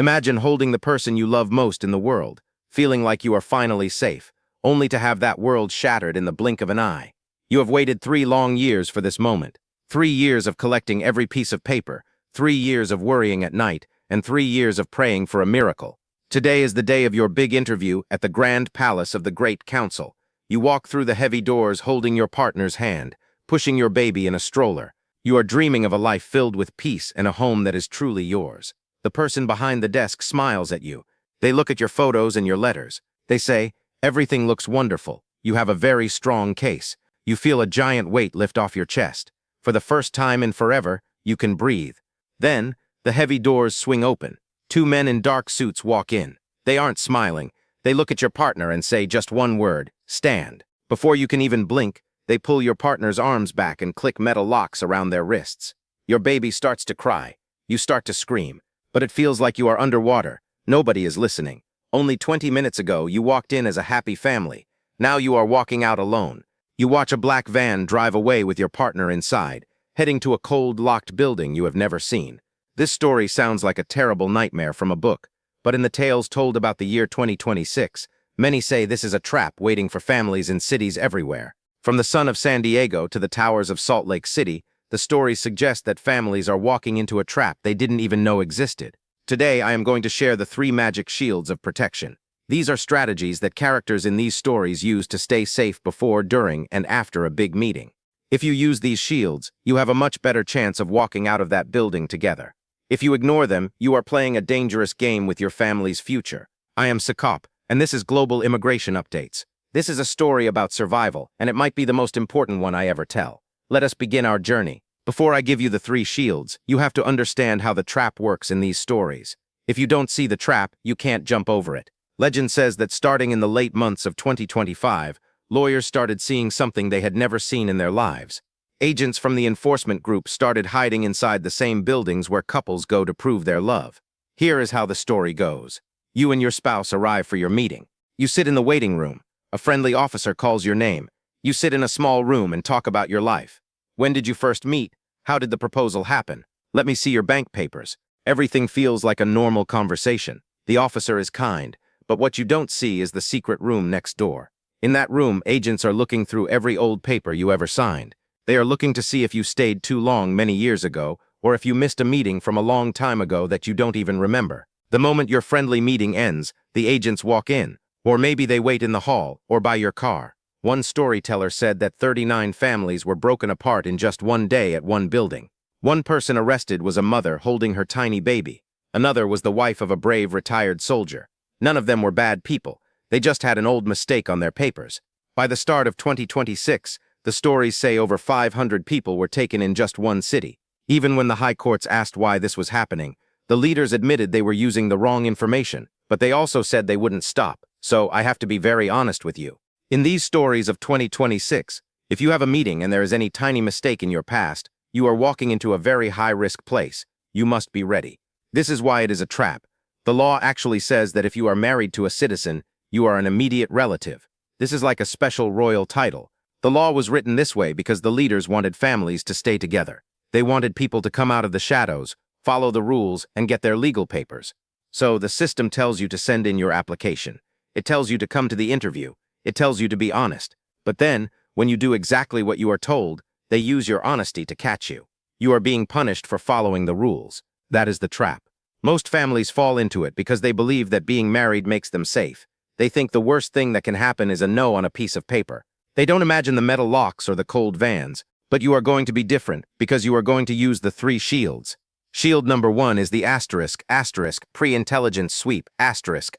Imagine holding the person you love most in the world, feeling like you are finally safe, only to have that world shattered in the blink of an eye. You have waited 3 long years for this moment. 3 years of collecting every piece of paper, 3 years of worrying at night, and 3 years of praying for a miracle. Today is the day of your big interview at the Grand Palace of the Great Council. You walk through the heavy doors holding your partner's hand, pushing your baby in a stroller. You are dreaming of a life filled with peace and a home that is truly yours. The person behind the desk smiles at you. They look at your photos and your letters. They say, "Everything looks wonderful. You have a very strong case." You feel a giant weight lift off your chest. For the first time in forever, you can breathe. Then, the heavy doors swing open. 2 men in dark suits walk in. They aren't smiling. They look at your partner and say just one word, "Stand." Before you can even blink, they pull your partner's arms back and click metal locks around their wrists. Your baby starts to cry. You start to scream. But it feels like you are underwater. Nobody is listening. Only 20 minutes ago, you walked in as a happy family. Now you are walking out alone. You watch a black van drive away with your partner inside, heading to a cold, locked building you have never seen. This story sounds like a terrible nightmare from a book, but in the tales told about the year 2026, many say this is a trap waiting for families in cities everywhere. From the sun of San Diego to the towers of Salt Lake City, the stories suggest that families are walking into a trap they didn't even know existed. Today, I am going to share the 3 magic shields of protection. These are strategies that characters in these stories use to stay safe before, during, and after a big meeting. If you use these shields, you have a much better chance of walking out of that building together. If you ignore them, you are playing a dangerous game with your family's future. I am Sakop, and this is Global Immigration Updates. This is a story about survival, and it might be the most important one I ever tell. Let us begin our journey. Before I give you the 3 shields, you have to understand how the trap works in these stories. If you don't see the trap, you can't jump over it. Legend says that starting in the late months of 2025, lawyers started seeing something they had never seen in their lives. Agents from the enforcement group started hiding inside the same buildings where couples go to prove their love. Here is how the story goes. You and your spouse arrive for your meeting. You sit in the waiting room. A friendly officer calls your name. You sit in a small room and talk about your life. When did you first meet? How did the proposal happen? Let me see your bank papers. Everything feels like a normal conversation. The officer is kind. But what you don't see is the secret room next door. In that room, agents are looking through every old paper you ever signed. They are looking to see if you stayed too long many years ago, or if you missed a meeting from a long time ago that you don't even remember. The moment your friendly meeting ends, the agents walk in, or maybe they wait in the hall, or by your car. One storyteller said that 39 families were broken apart in just one day at one building. One person arrested was a mother holding her tiny baby. Another was the wife of a brave retired soldier. None of them were bad people. They just had an old mistake on their papers. By the start of 2026, the stories say over 500 people were taken in just one city. Even when the high courts asked why this was happening, the leaders admitted they were using the wrong information, but they also said they wouldn't stop. So I have to be very honest with you. In these stories of 2026, if you have a meeting and there is any tiny mistake in your past, you are walking into a very high-risk place. You must be ready. This is why it is a trap. The law actually says that if you are married to a citizen, you are an immediate relative. This is like a special royal title. The law was written this way because the leaders wanted families to stay together. They wanted people to come out of the shadows, follow the rules, and get their legal papers. So the system tells you to send in your application. It tells you to come to the interview. It tells you to be honest. But then, when you do exactly what you are told, they use your honesty to catch you. You are being punished for following the rules. That is the trap. Most families fall into it because they believe that being married makes them safe. They think the worst thing that can happen is a no on a piece of paper. They don't imagine the metal locks or the cold vans. But you are going to be different because you are going to use the 3 shields. Shield number 1 is the asterisk, pre-intelligence sweep, asterisk.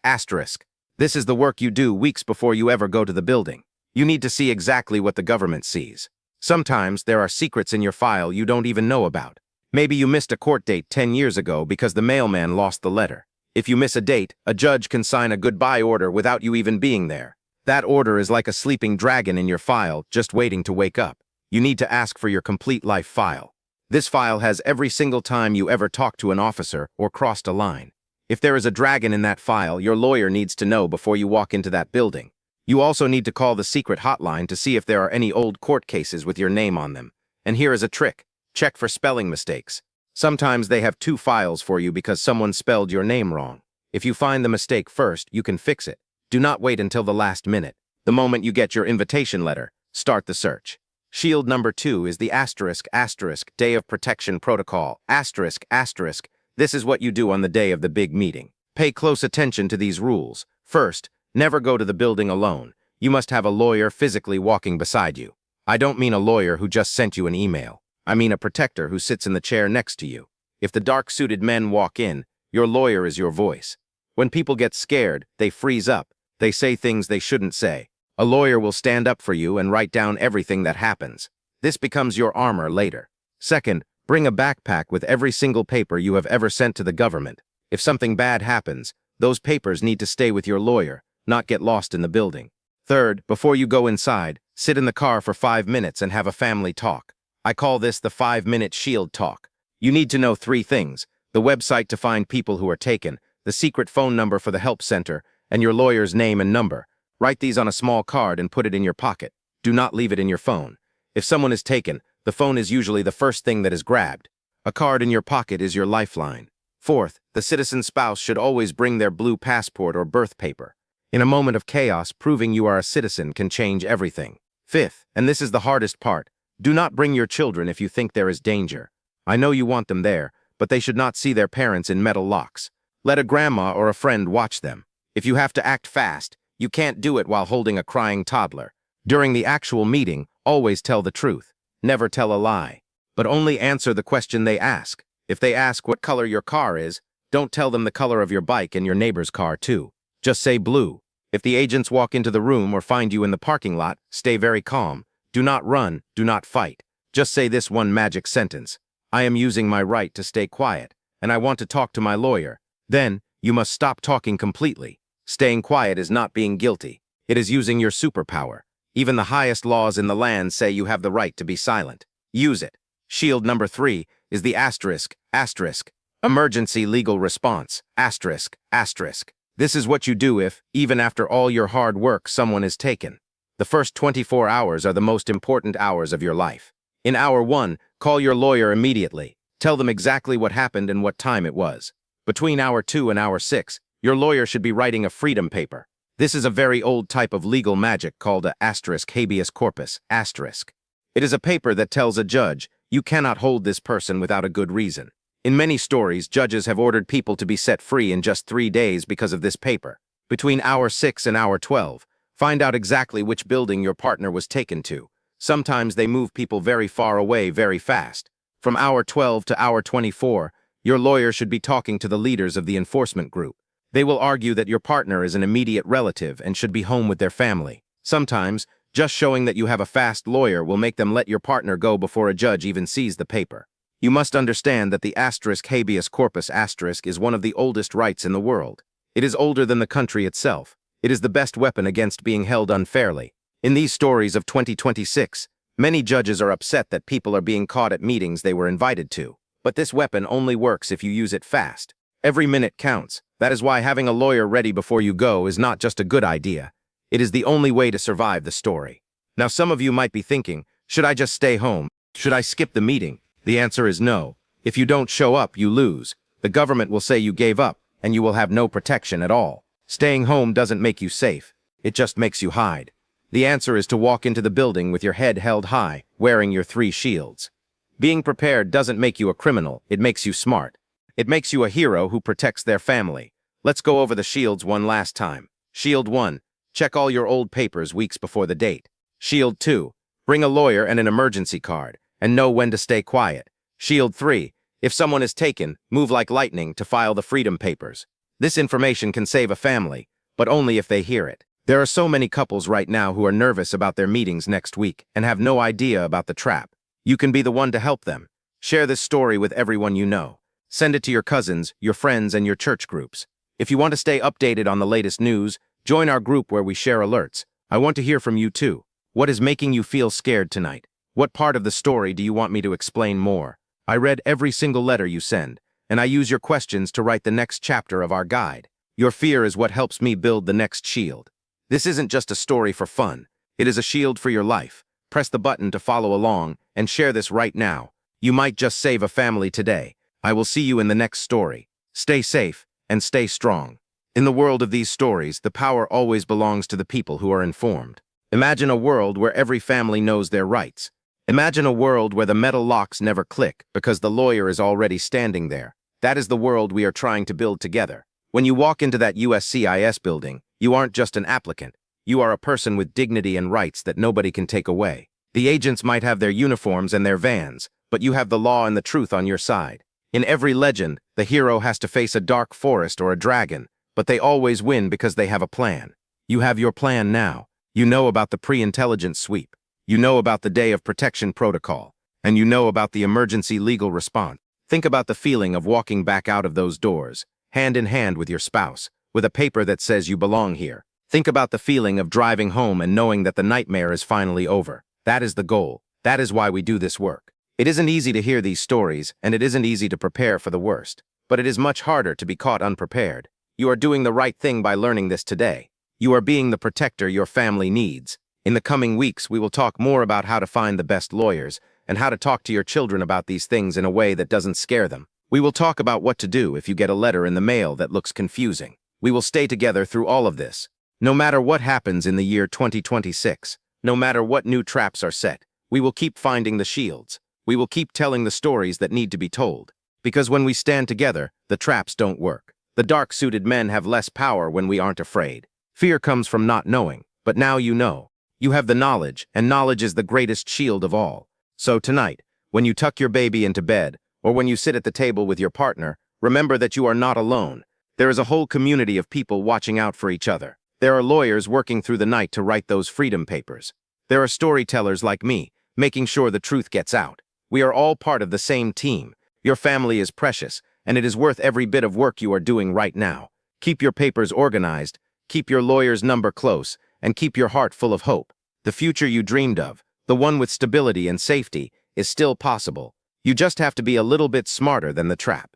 This is the work you do weeks before you ever go to the building. You need to see exactly what the government sees. Sometimes there are secrets in your file you don't even know about. Maybe you missed a court date 10 years ago because the mailman lost the letter. If you miss a date, a judge can sign a goodbye order without you even being there. That order is like a sleeping dragon in your file, just waiting to wake up. You need to ask for your complete life file. This file has every single time you ever talked to an officer or crossed a line. If there is a dragon in that file, your lawyer needs to know before you walk into that building. You also need to call the secret hotline to see if there are any old court cases with your name on them. And here is a trick. Check for spelling mistakes. Sometimes they have two files for you because someone spelled your name wrong. If you find the mistake first, you can fix it. Do not wait until the last minute. The moment you get your invitation letter, start the search. Shield number 2 is the *** Day of Protection Protocol, ***. This is what you do on the day of the big meeting. Pay close attention to these rules. First, never go to the building alone. You must have a lawyer physically walking beside you. I don't mean a lawyer who just sent you an email. I mean a protector who sits in the chair next to you. If the dark-suited men walk in, your lawyer is your voice. When people get scared, they freeze up. They say things they shouldn't say. A lawyer will stand up for you and write down everything that happens. This becomes your armor later. Second, bring a backpack with every single paper you have ever sent to the government. If something bad happens, those papers need to stay with your lawyer, not get lost in the building. Third, before you go inside, sit in the car for 5 minutes and have a family talk. I call this the 5-minute shield talk. You need to know 3 things: the website to find people who are taken, the secret phone number for the help center, and your lawyer's name and number. Write these on a small card and put it in your pocket. Do not leave it in your phone. If someone is taken, the phone is usually the first thing that is grabbed. A card in your pocket is your lifeline. Fourth, the citizen's spouse should always bring their blue passport or birth paper. In a moment of chaos, proving you are a citizen can change everything. Fifth, and this is the hardest part, do not bring your children if you think there is danger. I know you want them there, but they should not see their parents in metal locks. Let a grandma or a friend watch them. If you have to act fast, you can't do it while holding a crying toddler. During the actual meeting, always tell the truth. Never tell a lie. But only answer the question they ask. If they ask what color your car is, don't tell them the color of your bike and your neighbor's car too. Just say blue. If the agents walk into the room or find you in the parking lot, stay very calm. Do not run, do not fight. Just say this one magic sentence: I am using my right to stay quiet, and I want to talk to my lawyer. Then, you must stop talking completely. Staying quiet is not being guilty. It is using your superpower. Even the highest laws in the land say you have the right to be silent. Use it. Shield number 3 is the ***, emergency legal response, ***. This is what you do if, even after all your hard work, someone is taken. The first 24 hours are the most important hours of your life. In hour 1, call your lawyer immediately. Tell them exactly what happened and what time it was. Between hour 2 and hour 6, your lawyer should be writing a freedom paper. This is a very old type of legal magic called a Habeas Corpus, It is a paper that tells a judge, you cannot hold this person without a good reason. In many stories, judges have ordered people to be set free in just 3 days because of this paper. Between hour 6 and hour 12, find out exactly which building your partner was taken to. Sometimes they move people very far away very fast. From hour 12 to hour 24, your lawyer should be talking to the leaders of the enforcement group. They will argue that your partner is an immediate relative and should be home with their family. Sometimes, just showing that you have a fast lawyer will make them let your partner go before a judge even sees the paper. You must understand that the **Habeas Corpus* is one of the oldest rights in the world. It is older than the country itself. It is the best weapon against being held unfairly. In these stories of 2026, many judges are upset that people are being caught at meetings they were invited to. But this weapon only works if you use it fast. Every minute counts. That is why having a lawyer ready before you go is not just a good idea. It is the only way to survive the story. Now some of you might be thinking, should I just stay home? Should I skip the meeting? The answer is no. If you don't show up, you lose. The government will say you gave up, and you will have no protection at all. Staying home doesn't make you safe. It just makes you hide. The answer is to walk into the building with your head held high, wearing your 3 shields. Being prepared doesn't make you a criminal, it makes you smart. It makes you a hero who protects their family. Let's go over the shields one last time. Shield 1. Check all your old papers weeks before the date. Shield 2. Bring a lawyer and an emergency card, and know when to stay quiet. Shield 3. If someone is taken, move like lightning to file the freedom papers. This information can save a family, but only if they hear it. There are so many couples right now who are nervous about their meetings next week and have no idea about the trap. You can be the one to help them. Share this story with everyone you know. Send it to your cousins, your friends, and your church groups. If you want to stay updated on the latest news, join our group where we share alerts. I want to hear from you too. What is making you feel scared tonight? What part of the story do you want me to explain more? I read every single letter you send, and I use your questions to write the next chapter of our guide. Your fear is what helps me build the next shield. This isn't just a story for fun. It is a shield for your life. Press the button to follow along and share this right now. You might just save a family today. I will see you in the next story. Stay safe and stay strong. In the world of these stories, the power always belongs to the people who are informed. Imagine a world where every family knows their rights. Imagine a world where the metal locks never click because the lawyer is already standing there. That is the world we are trying to build together. When you walk into that USCIS building, you aren't just an applicant. You are a person with dignity and rights that nobody can take away. The agents might have their uniforms and their vans, but you have the law and the truth on your side. In every legend, the hero has to face a dark forest or a dragon, but they always win because they have a plan. You have your plan now. You know about the pre-intelligence sweep. You know about the day of protection protocol. And you know about the emergency legal response. Think about the feeling of walking back out of those doors, hand in hand with your spouse, with a paper that says you belong here. Think about the feeling of driving home and knowing that the nightmare is finally over. That is the goal. That is why we do this work. It isn't easy to hear these stories, and it isn't easy to prepare for the worst. But it is much harder to be caught unprepared. You are doing the right thing by learning this today. You are being the protector your family needs. In the coming weeks, we will talk more about how to find the best lawyers and how to talk to your children about these things in a way that doesn't scare them. We will talk about what to do if you get a letter in the mail that looks confusing. We will stay together through all of this. No matter what happens in the year 2026, no matter what new traps are set, we will keep finding the shields. We will keep telling the stories that need to be told. Because when we stand together, the traps don't work. The dark-suited men have less power when we aren't afraid. Fear comes from not knowing, but now you know. You have the knowledge, and knowledge is the greatest shield of all. So tonight, when you tuck your baby into bed, or when you sit at the table with your partner, remember that you are not alone. There is a whole community of people watching out for each other. There are lawyers working through the night to write those freedom papers. There are storytellers like me, making sure the truth gets out. We are all part of the same team. Your family is precious, and it is worth every bit of work you are doing right now. Keep your papers organized, keep your lawyer's number close, and keep your heart full of hope. The future you dreamed of, the one with stability and safety, is still possible. You just have to be a little bit smarter than the trap.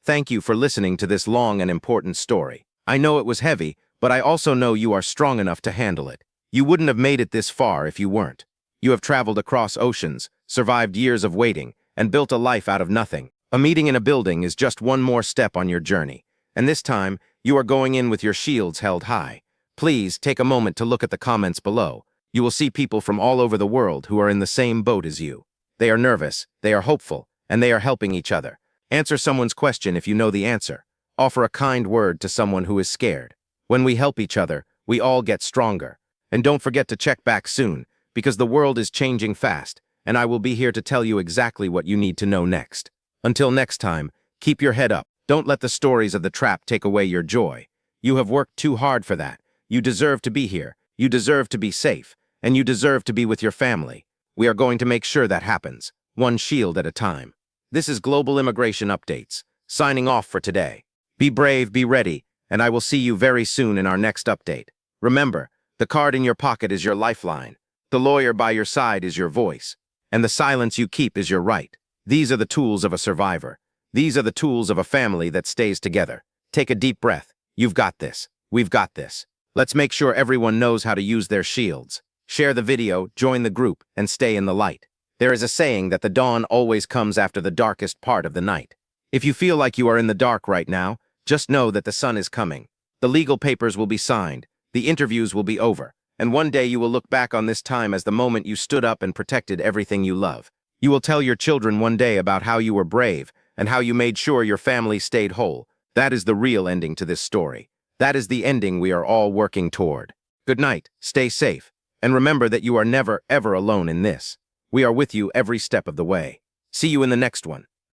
Thank you for listening to this long and important story. I know it was heavy, but I also know you are strong enough to handle it. You wouldn't have made it this far if you weren't. You have traveled across oceans, survived years of waiting, and built a life out of nothing. A meeting in a building is just one more step on your journey. And this time, you are going in with your shields held high. Please take a moment to look at the comments below. You will see people from all over the world who are in the same boat as you. They are nervous, they are hopeful, and they are helping each other. Answer someone's question if you know the answer. Offer a kind word to someone who is scared. When we help each other, we all get stronger. And don't forget to check back soon, because the world is changing fast, and I will be here to tell you exactly what you need to know next. Until next time, keep your head up. Don't let the stories of the trap take away your joy. You have worked too hard for that. You deserve to be here. You deserve to be safe. And you deserve to be with your family. We are going to make sure that happens, one shield at a time. This is Global Immigration Updates, signing off for today. Be brave, be ready, and I will see you very soon in our next update. Remember, the card in your pocket is your lifeline. The lawyer by your side is your voice. And the silence you keep is your right. These are the tools of a survivor. These are the tools of a family that stays together. Take a deep breath. You've got this. We've got this. Let's make sure everyone knows how to use their shields. Share the video, join the group, and stay in the light. There is a saying that the dawn always comes after the darkest part of the night. If you feel like you are in the dark right now, just know that the sun is coming. The legal papers will be signed, the interviews will be over, and one day you will look back on this time as the moment you stood up and protected everything you love. You will tell your children one day about how you were brave and how you made sure your family stayed whole. That is the real ending to this story. That is the ending we are all working toward. Good night, stay safe. And remember that you are never, ever alone in this. We are with you every step of the way. See you in the next one.